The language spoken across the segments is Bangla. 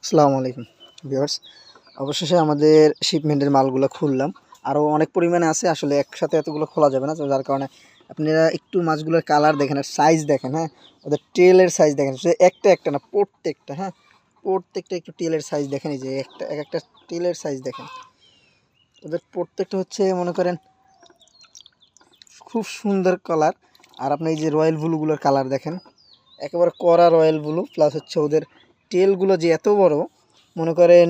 আসসালামু আলাইকুম ভিউয়ার্স। অবশেষে আমাদের শিপমেন্টের মালগুলো খুললাম। আরও অনেক পরিমাণে আছে, আসলে একসাথে এতগুলো খোলা যাবে না, তো যার কারণে আপনারা একটু মাছগুলোর কালার দেখেন আর সাইজ দেখেন। হ্যাঁ, ওদের টেলের সাইজ দেখেন, সে একটা একটা না প্রত্যেকটা। হ্যাঁ, প্রত্যেকটা একটু টেলের সাইজ দেখেন, এই যে একটা এক একটা টেলের সাইজ দেখেন। ওদের প্রত্যেকটা হচ্ছে মনে করেন খুব সুন্দর কালার। আর আপনি এই যে রয়্যাল ব্লুগুলোর কালার দেখেন, একেবারে কড়া রয়্যাল ব্লু, প্লাস হচ্ছে ওদের টেলগুলো যে এত বড়, মনে করেন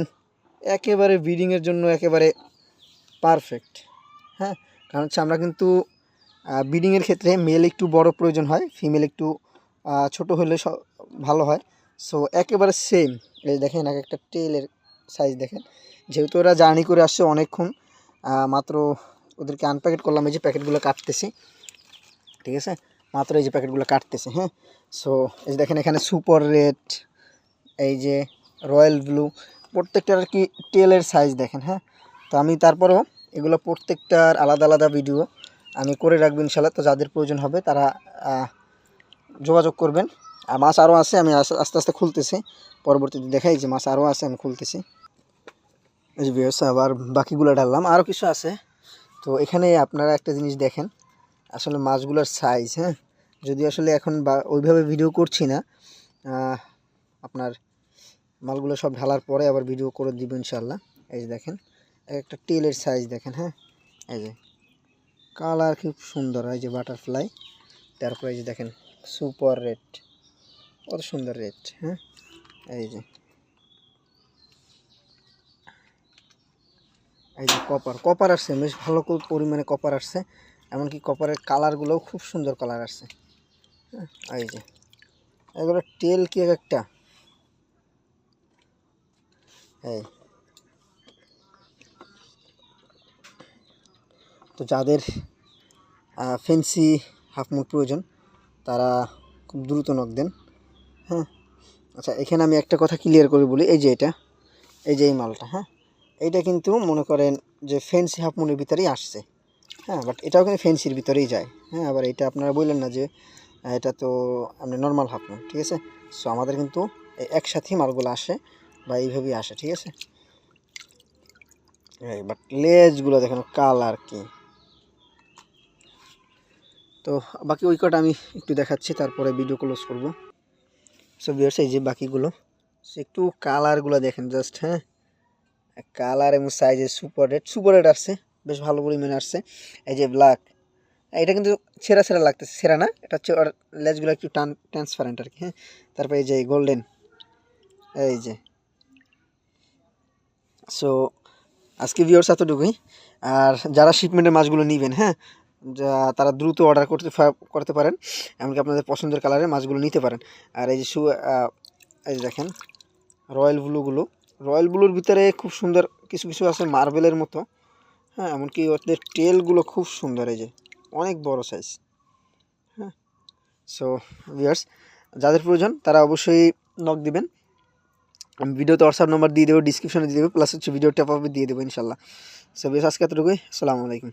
একেবারে ব্রিডিংয়ের জন্য একেবারে পারফেক্ট। হ্যাঁ, কারণ হচ্ছে আমরা কিন্তু ব্রিডিংয়ের ক্ষেত্রে মেল একটু বড় প্রয়োজন হয়, ফিমেল একটু ছোট হলে ভালো হয়। সো একেবারে সেম। এই দেখেন এক একটা টেলের সাইজ দেখেন। যেহেতু ওরা জার্নি করে আসছে অনেকক্ষণ, মাত্র ওদেরকে আনপ্যাকেট করলাম, এই যে প্যাকেটগুলো কাটতেছি, ঠিক আছে, মাত্র এই যে প্যাকেটগুলো কাটতেছি। হ্যাঁ, সো এই যে দেখেন এখানে সুপার রেড, এই যে রয়্যাল ব্লু, প্রত্যেকটার আর কি টেলের সাইজ দেখেন। হ্যাঁ, তো আমি তারপরেও এগুলো প্রত্যেকটার আলাদা আলাদা ভিডিও আমি করে রাখবো ইনশাল্লাহ। তো যাদের প্রয়োজন হবে তারা যোগাযোগ করবেন। আর মাছ আরও আছে, আমি আস্তে আস্তে খুলতেছি, পরবর্তীতে দেখাই যে মাছ আরও আছে, আমি খুলতেছি। এই যে ভিউয়ার্স, আবার বাকিগুলো ঢাললাম, আরও কিছু আছে। তো এখানে আপনারা একটা জিনিস দেখেন, আসলে মাছগুলোর সাইজ। হ্যাঁ, যদি আসলে এখন ওইভাবে ভিডিও করছি না, আপনার মালগুলো সব ঢালার পরে আবার ভিডিও করে দিব ইনশাল্লাহ। এই যে দেখেন একটা টেলের সাইজ দেখেন। হ্যাঁ, এই যে কালার খুব সুন্দর, এই যে বাটারফ্লাই, তারপরে এই যে দেখেন সুপার রেড, কত সুন্দর রেড। হ্যাঁ, এই যে কপার আসছে, বেশ ভালো পরিমাণে কপার আসছে, এমনকি কপারের কালারগুলোও খুব সুন্দর কালার আসছে। হ্যাঁ, এই যে এগুলো টেল কি একটা, এই তো যাদের ফেন্সি হাফ মুন প্রয়োজন তারা খুব দ্রুত নক দেন। হ্যাঁ, আচ্ছা, এখানে আমি একটা কথা ক্লিয়ার করে বলি, এই যে এটা, এই যে এই মালটা, হ্যাঁ, এইটা কিন্তু মনে করেন যে ফেন্সি হাফমুনের ভিতরেই আসছে। হ্যাঁ, বাট এটাও কিন্তু ফেন্সির ভিতরেই যায়। হ্যাঁ, আবার এটা আপনারা বললেন না যে এটা তো আপনি নর্মাল হাফমুন, ঠিক আছে। সো আমাদের কিন্তু একসাথেই মালগুলো আসে বা এইভাবেই আসে, ঠিক আছে। এই বাট লেজগুলো দেখেন কালার কি। তো বাকি ওই কটা আমি একটু দেখাচ্ছি, তারপরে ভিডিও ক্লোজ করব। সো ভিউয়ার্স, এই যে বাকিগুলো একটু কালারগুলো দেখেন জাস্ট। হ্যাঁ, কালার এবং সাইজে সুপার রেড আসছে, বেশ ভালো পরিমাণে আসছে। এই যে ব্ল্যাক, এটা কিন্তু ছেঁড়া ছেঁড়া লাগতেছে, ছেঁড়া না, এটা হচ্ছে ওর লেজগুলো একটু ট্রান্সপারেন্ট আর কি। হ্যাঁ, তারপরে এই যে গোল্ডেন, এই যে। সো আজকে ভিউয়ার্স এতটুকুই। আর যারা শিপমেন্টের মাছগুলো নেবেন, হ্যাঁ, তারা দ্রুত অর্ডার করতে পারেন, এমনকি আপনাদের পছন্দের কালারের মাছগুলো নিতে পারেন। আর এই যে এই যে দেখেন রয়্যাল ব্লুর ভিতরে খুব সুন্দর কিছু কিছু আছে মার্বেলের মতো। হ্যাঁ, এমনকি ওদের টেলগুলো খুব সুন্দর, এই যে অনেক বড় সাইজ। হ্যাঁ, সো ভিউয়ার্স, যাদের প্রয়োজন তারা অবশ্যই নক দিবেন। আমি ভিডিওতে হোয়াটসঅ্যাপ নাম্বার দিয়ে দেবো, ডিসক্রিপশনে দিয়ে দেবো, প্লাস হচ্ছে ভিডিও ট্যাপ আপে দিয়ে দেবো ইনশাল্লাহ। সো ভিউয়ার্স, আজকে এতটুকুই। আসসালামু আলাইকুম।